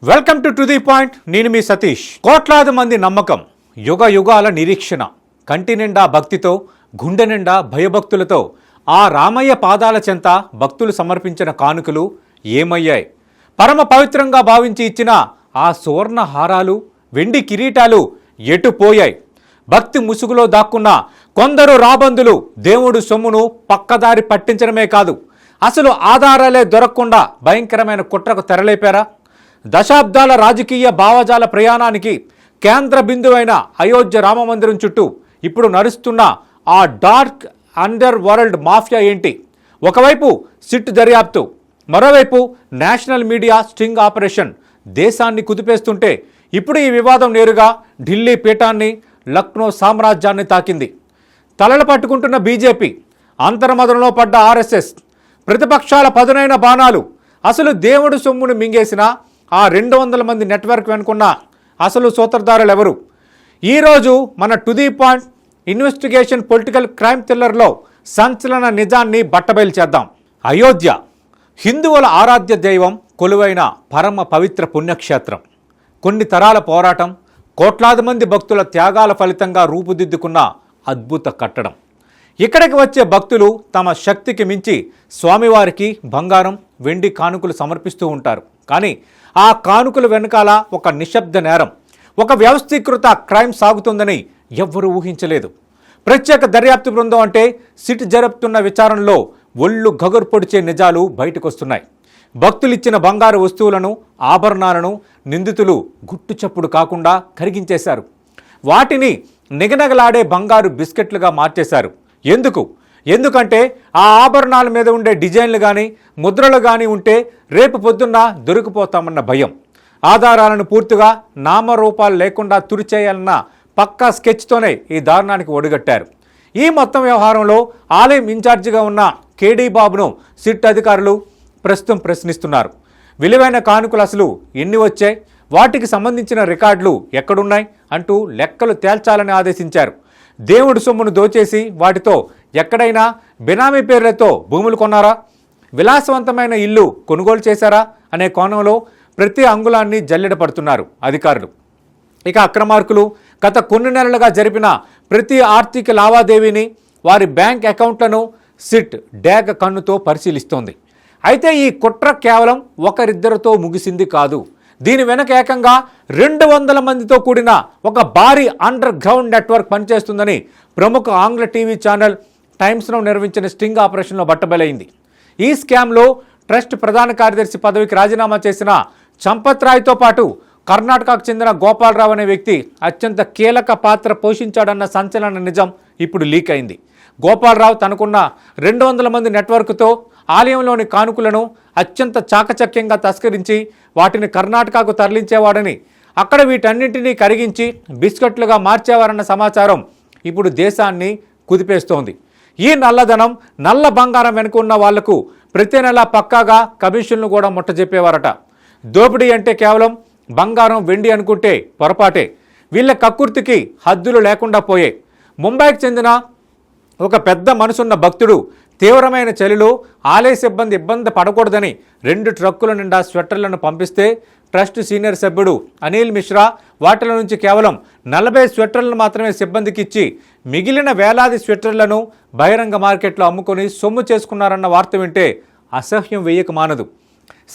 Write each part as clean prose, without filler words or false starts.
Welcome to the point. నేను మీ సతీష్. కోట్లాది మంది నమ్మకం, యుగ యుగాల నిరీక్షణ, కంటి నిండా భక్తితో, గుండె నిండా భయభక్తులతో ఆ రామయ్య పాదాల చెంత భక్తులు సమర్పించిన కానుకలు ఏమయ్యాయి? పరమ పవిత్రంగా భావించి ఇచ్చిన ఆ సువర్ణ హారాలు, వెండి కిరీటాలు ఎటు పోయాయి? భక్తి ముసుగులో దాక్కున్న కొందరు రాబందులు దేవుడు సొమ్మును పక్కదారి పట్టించడమే కాదు, అసలు ఆధారాలే దొరకకుండా భయంకరమైన కుట్రకు తెరలేపారా? దశాబ్దాల రాజకీయ భావజాల ప్రయాణానికి కేంద్ర బిందువైన అయోధ్య రామమందిరం చుట్టూ ఇప్పుడు నడుస్తున్న ఆ డార్క్ అండర్ వరల్డ్ మాఫియా ఏంటి? ఒకవైపు సిట్ దర్యాప్తు, మరోవైపు నేషనల్ మీడియా స్టింగ్ ఆపరేషన్ దేశాన్ని కుదిపేస్తుంటే ఇప్పుడు ఈ వివాదం నేరుగా ఢిల్లీ పీఠాన్ని, లక్నో సామ్రాజ్యాన్ని తాకింది. తలలు పట్టుకుంటున్న బీజేపీ, అంతర్మదనంలో పడ్డ ఆర్ఎస్ఎస్, ప్రతిపక్షాల పదునైన బాణాలు, అసలు దేవుడు సొమ్మును మింగేసిన ఆ 200 మంది నెట్వర్క్ వెనుకున్న అసలు సూత్రధారులు ఎవరు? ఈరోజు మన to the point investigation political crime థ్రిల్లర్లో సంచలన నిజాన్ని బట్టబయలు చేద్దాం. అయోధ్య హిందువుల ఆరాధ్య దైవం కొలువైన పరమ పవిత్ర పుణ్యక్షేత్రం. కొన్ని తరాల పోరాటం, కోట్లాది మంది భక్తుల త్యాగాల ఫలితంగా రూపుదిద్దుకున్న అద్భుత కట్టడం. ఇక్కడికి వచ్చే భక్తులు తమ శక్తికి మించి స్వామివారికి బంగారం, వెండి కానుకలు సమర్పిస్తూ ఉంటారు. కానీ ఆ కానుకల వెనకాల ఒక నిశ్శబ్ద నేరం, ఒక వ్యవస్థీకృత క్రైమ్ సాగుతుందని ఎవ్వరూ ఊహించలేదు. ప్రత్యేక దర్యాప్తు బృందం అంటే సిట్ జరుపుతున్న విచారణలో ఒళ్ళు గగురు పొడిచే నిజాలు బయటకొస్తున్నాయి. భక్తులిచ్చిన బంగారు వస్తువులను, ఆభరణాలను నిందితులు గుట్టుచప్పుడు కాకుండా కరిగించేశారు. వాటిని నిగనగలాడే బంగారు బిస్కెట్లుగా మార్చేశారు. ఎందుకంటే ఆ ఆభరణాల మీద ఉండే డిజైన్లు కానీ, ముద్రలు కానీ ఉంటే రేపు పొద్దున్న దొరికిపోతామన్న భయం. ఆధారాలను పూర్తిగా నామరూపాలు లేకుండా తుడిచేయాలన్న పక్కా స్కెచ్తోనే ఈ దారుణానికి ఒడిగట్టారు. ఈ మొత్తం వ్యవహారంలో ఆలయం ఇన్ఛార్జిగా ఉన్న కేడీ బాబును సిట్ అధికారులు ప్రస్తుతం ప్రశ్నిస్తున్నారు. విలువైన కానుకలు అసలు ఎన్ని వచ్చాయి, వాటికి సంబంధించిన రికార్డులు ఎక్కడున్నాయి అంటూ లెక్కలు తేల్చాలని ఆదేశించారు. దేవుడి సొమ్మును దోచేసి వాటితో ఎక్కడైనా బినామీ పేర్లతో భూములు కొన్నారా, విలాసవంతమైన ఇల్లు కొనుగోలు చేశారా అనే కోణంలో ప్రతి అంగుళాన్ని జల్లెడ పడుతున్నారు అధికారులు. ఇక అక్రమార్కులు గత కొన్ని నెలలుగా జరిపిన ప్రతి ఆర్థిక లావాదేవీని, వారి బ్యాంక్ అకౌంట్లను సిట్ డేగ కన్నుతో పరిశీలిస్తోంది. అయితే ఈ కుట్ర కేవలం ఒకరిద్దరితో ముగిసింది కాదు. దీని వెనక ఏకంగా 200 మందితో కూడిన ఒక భారీ అండర్ గ్రౌండ్ నెట్వర్క్ పనిచేస్తుందని ప్రముఖ ఆంగ్ల టీవీ ఛానల్ టైమ్స్లో నిర్వహించిన స్టింగ్ ఆపరేషన్లో బట్టబయలైంది. ఈ స్కామ్లో ట్రస్ట్ ప్రధాన కార్యదర్శి పదవికి రాజీనామా చేసిన చంపత్ రాయ్తో పాటు కర్ణాటకకు చెందిన గోపాలరావు అనే వ్యక్తి అత్యంత కీలక పాత్ర పోషించాడన్న సంచలన నిజం ఇప్పుడు లీక్ అయింది. గోపాలరావు తనకున్న 200 మంది నెట్వర్క్తో ఆలయంలోని కానుకలను అత్యంత చాకచక్యంగా తస్కరించి వాటిని కర్ణాటకకు తరలించేవాడని, అక్కడ వీటన్నింటినీ కరిగించి బిస్కెట్లుగా మార్చేవారన్న సమాచారం ఇప్పుడు దేశాన్ని కుదిపేస్తోంది. ఈ నల్లధనం, నల్ల బంగారం వెనుక ఉన్న వాళ్లకు ప్రతి నెల పక్కాగా కమిషన్లు కూడా ముట్టజెప్పేవారట. దోపిడీ అంటే కేవలం బంగారం, వెండి అనుకుంటే పొరపాటే. వీళ్ళ కక్కుర్తికి హద్దులు లేకుండా పోయాయి. ముంబైకి చెందిన ఒక పెద్ద మనసున్న భక్తుడు తీవ్రమైన చలిలో ఆలయ సిబ్బంది ఇబ్బంది పడకూడదని 2 ట్రక్కుల నిండా స్వెట్టర్లను పంపిస్తే ట్రస్ట్ సీనియర్ సభ్యుడు అనిల్ మిశ్రా వాటిల నుంచి కేవలం 40 స్వెట్టర్లను మాత్రమే సిబ్బందికి ఇచ్చి మిగిలిన వేలాది స్వెట్టర్లను బహిరంగ మార్కెట్లో అమ్ముకొని సొమ్ము చేసుకున్నారన్న వార్త వింటే అసహ్యం వేయక మానదు.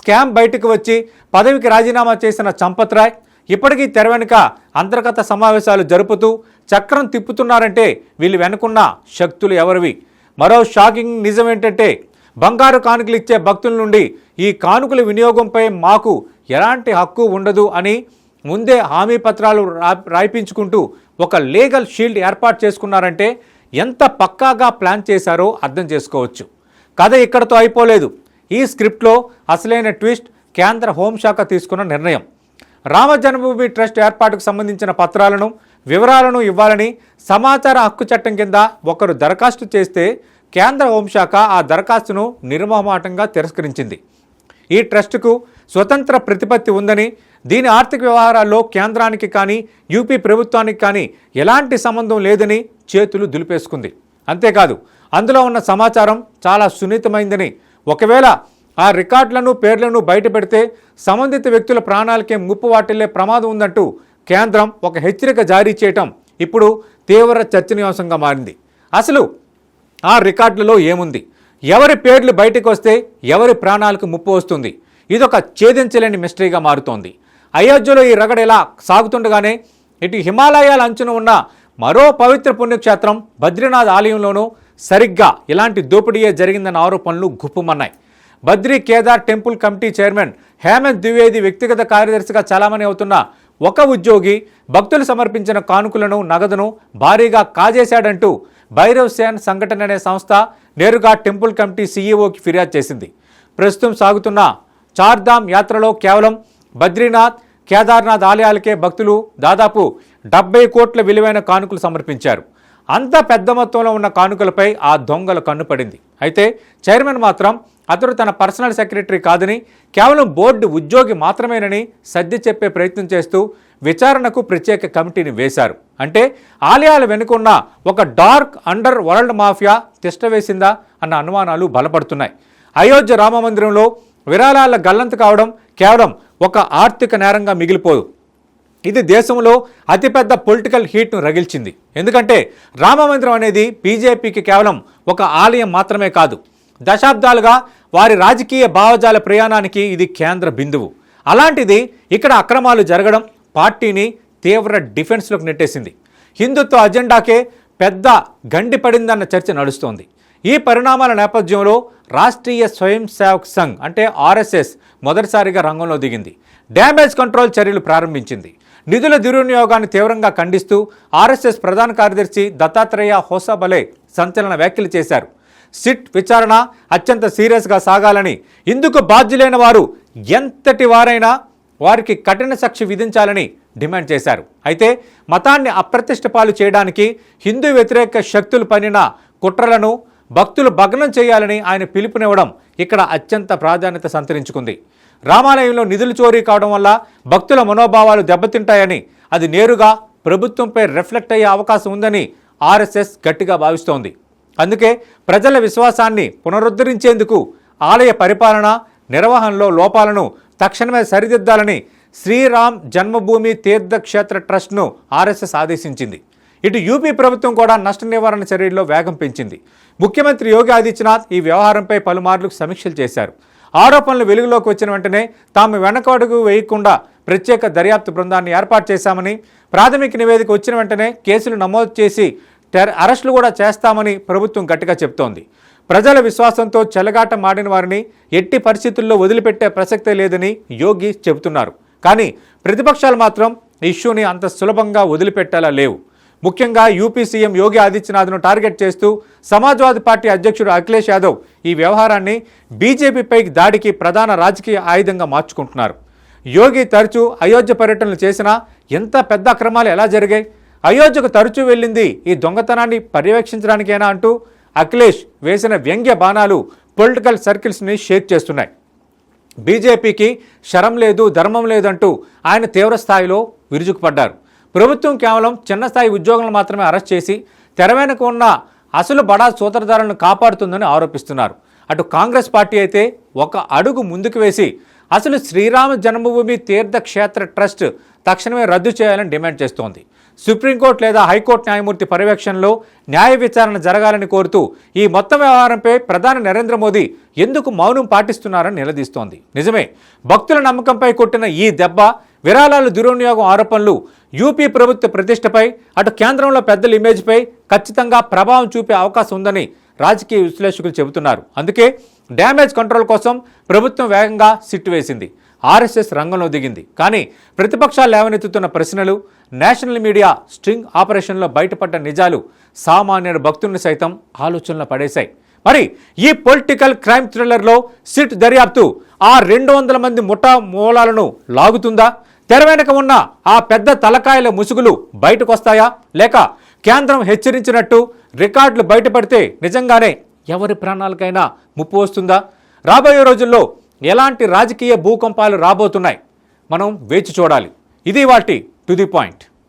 స్కామ్ బయటకు వచ్చి పదవికి రాజీనామా చేసిన చంపత్ రాయ్ ఇప్పటికీ తెర వెనుక అంతర్గత సమావేశాలు జరుపుతూ చక్రం తిప్పుతున్నారంటే వీళ్ళు వెనుకున్న శక్తులు ఎవరివి? మరో షాకింగ్ నిజం ఏంటంటే బంగారు కానుకలు ఇచ్చే భక్తుల నుండి ఈ కానుకల వినియోగంపై మాకు ఎలాంటి హక్కు ఉండదు అని ముందే హామీ పత్రాలు రాయించుకుంటూ ఒక లీగల్ షీల్డ్ ఏర్పాటు చేసుకున్నారంటే ఎంత పక్కాగా ప్లాన్ చేశారో అర్థం చేసుకోవచ్చు. కథ ఇక్కడతో అయిపోలేదు. ఈ స్క్రిప్ట్లో అసలైన ట్విస్ట్ కేంద్ర హోంశాఖ తీసుకున్న నిర్ణయం. రామ జన్మభూమి ట్రస్ట్ ఏర్పాటుకు సంబంధించిన పత్రాలను, వివరాలను ఇవ్వాలని సమాచార హక్కు చట్టం కింద ఒకరు దరఖాస్తు చేస్తే కేంద్ర హోంశాఖ ఆ దరఖాస్తును నిర్మోహమాటంగా తిరస్కరించింది. ఈ ట్రస్టుకు స్వతంత్ర ప్రతిపత్తి ఉందని, దీని ఆర్థిక వ్యవహారాల్లో కేంద్రానికి కానీ యూపీ ప్రభుత్వానికి కానీ ఎలాంటి సంబంధం లేదని చేతులు దులిపేసుకుంది. అంతేకాదు అందులో ఉన్న సమాచారం చాలా సున్నితమైందని, ఒకవేళ ఆ రికార్డులను పేర్లను బయటపెడితే సంబంధిత వ్యక్తుల ప్రాణాలకే ముప్పు వాటిల్లే ప్రమాదం ఉందంటూ కేంద్రం ఒక హెచ్చరిక జారీ చేయటం ఇప్పుడు తీవ్ర చర్చనీయాంశంగా మారింది. అసలు ఆ రికార్డులలో ఏముంది, ఎవరి పేర్లు బయటకు వస్తే ఎవరి ప్రాణాలకు ముప్పు వస్తుంది, ఇదొక ఛేదించలేని మిస్టరీగా మారుతోంది. అయోధ్యలో ఈ రగడ ఇలా సాగుతుండగానే ఇటు హిమాలయాల అంచున ఉన్న మరో పవిత్ర పుణ్యక్షేత్రం బద్రీనాథ్ ఆలయంలోనూ సరిగ్గా ఇలాంటి దోపిడీయే జరిగిందన్న ఆరోపణలు గుప్పుమన్నాయి. Badri Kedar temple committee chairman Hemant Dwivedi వ్యక్తిగత కార్యదర్శిగా చలామణి అవుతున్న ఒక ఉద్యోగి భక్తులు సమర్పించిన కానుకలను నగదును భారీగా కాజేశాడంటూ భైరవ్ సేన్ సంఘటన అనే సంస్థ నేరుగా టెంపుల్ కమిటీ సీఈఓకి ఫిర్యాదు చేసింది. ప్రస్తుతం సాగుతున్న చార్ధామ్ యాత్రలో కేవలం బద్రీనాథ్ కేదార్నాథ్ ఆలయాలకే భక్తులు దాదాపు 70 కోట్ల విలువైన కానుకలు సమర్పించారు. అంత పెద్ద మొత్తంలో ఉన్న కానుకలపై ఆ దొంగల కన్నుపడింది. అయితే చైర్మన్ మాత్రం అతడు తన పర్సనల్ సెక్రటరీ కాదని, కేవలం బోర్డు ఉద్యోగి మాత్రమేనని సర్ది చెప్పే ప్రయత్నం చేస్తూ విచారణకు ప్రత్యేక కమిటీని వేశారు. అంటే ఆలయాల వెనుకున్న ఒక డార్క్ అండర్ వరల్డ్ మాఫియా తిష్టవేసిందా అన్న అనుమానాలు బలపడుతున్నాయి. అయోధ్య రామమందిరంలో విరాళాల గల్లంతు కావడం కేవలం ఒక ఆర్థిక నేరంగా మిగిలిపోదు. ఇది దేశంలో అతిపెద్ద పొలిటికల్ హీట్ను రగిల్చింది. ఎందుకంటే రామమందిరం అనేది బీజేపీకి కేవలం ఒక ఆలయం మాత్రమే కాదు, దశాబ్దాలుగా వారి రాజకీయ భావజాల ప్రయాణానికి ఇది కేంద్ర బిందువు. అలాంటిది ఇక్కడ అక్రమాలు జరగడం పార్టీని తీవ్ర డిఫెన్స్లోకి నెట్టేసింది. హిందుత్వ అజెండాకే పెద్ద గండి పడిందన్న చర్చ నడుస్తోంది. ఈ పరిణామాల నేపథ్యంలో రాష్ట్రీయ స్వయం సేవక్ సంఘ్ అంటే ఆర్ఎస్ఎస్ మొదటిసారిగా రంగంలో దిగింది. డ్యామేజ్ కంట్రోల్ చర్యలు ప్రారంభించింది. నిధుల దుర్వినియోగాన్ని తీవ్రంగా ఖండిస్తూ ఆర్ఎస్ఎస్ ప్రధాన కార్యదర్శి దత్తాత్రేయ హోసాబలే సంచలన వ్యాఖ్యలు చేశారు. సిట్ విచారణ అత్యంత సీరియస్గా సాగాలని, ఇందుకు బాధ్యులైన వారు ఎంతటి వారైనా వారికి కఠిన శిక్ష విధించాలని డిమాండ్ చేశారు. అయితే మతాన్ని అప్రతిష్ట పాలు చేయడానికి హిందూ వ్యతిరేక శక్తులు పన్నిన కుట్రలను భక్తులు భగ్నం చేయాలని ఆయన పిలుపునివ్వడం ఇక్కడ అత్యంత ప్రాధాన్యత సంతరించుకుంది. రామాలయంలో నిధులు చోరీ కావడం వల్ల భక్తుల మనోభావాలు దెబ్బతింటాయని, అది నేరుగా ప్రభుత్వంపై రిఫ్లెక్ట్ అయ్యే అవకాశం ఉందని ఆర్ఎస్ఎస్ గట్టిగా భావిస్తోంది. అందుకే ప్రజల విశ్వాసాన్ని పునరుద్ధరించేందుకు ఆలయ పరిపాలన నిర్వహణలో లోపాలను తక్షణమే సరిదిద్దాలని శ్రీరామ్ జన్మభూమి తీర్థక్షేత్ర ట్రస్ట్ను ఆర్ఎస్ఎస్ ఆదేశించింది. ఇటు యూపీ ప్రభుత్వం కూడా నష్ట నివారణ చర్యల్లో వేగం పెంచింది. ముఖ్యమంత్రి యోగి ఆదిత్యనాథ్ ఈ వ్యవహారంపై పలుమార్లు సమీక్షలు చేశారు. ఆరోపణలు వెలుగులోకి వచ్చిన వెంటనే తాము వెనకడుగు వేయకుండా ప్రత్యేక దర్యాప్తు బృందాన్ని ఏర్పాటు చేశామని, ప్రాథమిక నివేదిక వచ్చిన వెంటనే కేసులు నమోదు చేసి అరెస్టులు కూడా చేస్తామని ప్రభుత్వం గట్టిగా చెబుతోంది. ప్రజల విశ్వాసంతో చెలగాటం ఆడిన వారిని ఎట్టి పరిస్థితుల్లో వదిలిపెట్టే ప్రసక్తే లేదని యోగి చెబుతున్నారు. కానీ ప్రతిపక్షాలు మాత్రం ఇష్యూని అంత సులభంగా వదిలిపెట్టేలా లేవు. ముఖ్యంగా యూపీ సీఎం యోగి ఆదిత్యనాథ్ను టార్గెట్ చేస్తూ సమాజ్వాదీ పార్టీ అధ్యక్షుడు అఖిలేష్ యాదవ్ ఈ వ్యవహారాన్ని బీజేపీపై దాడికి ప్రధాన రాజకీయ ఆయుధంగా మార్చుకుంటున్నారు. యోగి తరచూ అయోధ్య పర్యటనలు చేసినా ఎంత పెద్ద అక్రమాలు ఎలా జరిగాయి, అయోధ్యకు తరచూ వెళ్ళింది ఈ దొంగతనాన్ని పర్యవేక్షించడానికేనా అంటూ అఖిలేష్ వేసిన వ్యంగ్య బాణాలు పొలిటికల్ సర్కిల్స్ని షేక్ చేస్తున్నాయి. బీజేపీకి శరం లేదు, ధర్మం లేదంటూ ఆయన తీవ్రస్థాయిలో విరుచుకుపడ్డారు. ప్రభుత్వం కేవలం చిన్న స్థాయి ఉద్యోగులను మాత్రమే అరెస్ట్ చేసి తెర వెనుక ఉన్న అసలు బడా సూత్రధారులను కాపాడుతుందని ఆరోపిస్తున్నారు. అటు కాంగ్రెస్ పార్టీ అయితే ఒక అడుగు ముందుకు వేసి అసలు శ్రీరామ జన్మభూమి తీర్థక్షేత్ర ట్రస్ట్ తక్షణమే రద్దు చేయాలని డిమాండ్ చేస్తోంది. సుప్రీంకోర్టు లేదా హైకోర్టు న్యాయమూర్తి పర్యవేక్షణలో న్యాయ విచారణ జరగాలని కోరుతూ ఈ మొత్తం వ్యవహారంపై ప్రధాని నరేంద్ర మోదీ ఎందుకు మౌనం పాటిస్తున్నారని నిలదీస్తోంది. నిజమే, భక్తుల నమ్మకంపై కొట్టిన ఈ దెబ్బ, విరాళాల దుర్వినియోగం ఆరోపణలు యూపీ ప్రభుత్వ ప్రతిష్టపై, అటు కేంద్రంలో పెద్దల ఇమేజ్పై ఖచ్చితంగా ప్రభావం చూపే అవకాశం ఉందని రాజకీయ విశ్లేషకులు చెబుతున్నారు. అందుకే డ్యామేజ్ కంట్రోల్ కోసం ప్రభుత్వం వేగంగా సిట్టు వేసింది. ఆర్ఎస్ఎస్ రంగంలో దిగింది. కానీ ప్రతిపక్షాలు లేవనెత్తుతున్న ప్రశ్నలు, నేషనల్ మీడియా స్ట్రింగ్ ఆపరేషన్లో బయటపడ్డ నిజాలు సామాన్యుల భక్తుల్ని సైతం ఆలోచనలో పడేశాయి. మరి ఈ పొలిటికల్ క్రైమ్ థ్రిల్లర్లో సిట్ దర్యాప్తు ఆ 200 మంది ముఠా మూలాలను లాగుతుందా? తెర వెనక ఉన్న ఆ పెద్ద తలకాయల ముసుగులు బయటకు వస్తాయా? లేక కేంద్రం హెచ్చరించినట్టు రికార్డులు బయటపడితే నిజంగానే ఎవరి ప్రాణాలకైనా ముప్పు వస్తుందా? రాబోయే రోజుల్లో ఎలాంటి రాజకీయ భూకంపాలు రాబోతున్నాయి మనం వేచి చూడాలి. ఇది వాటి టు ది పాయింట్.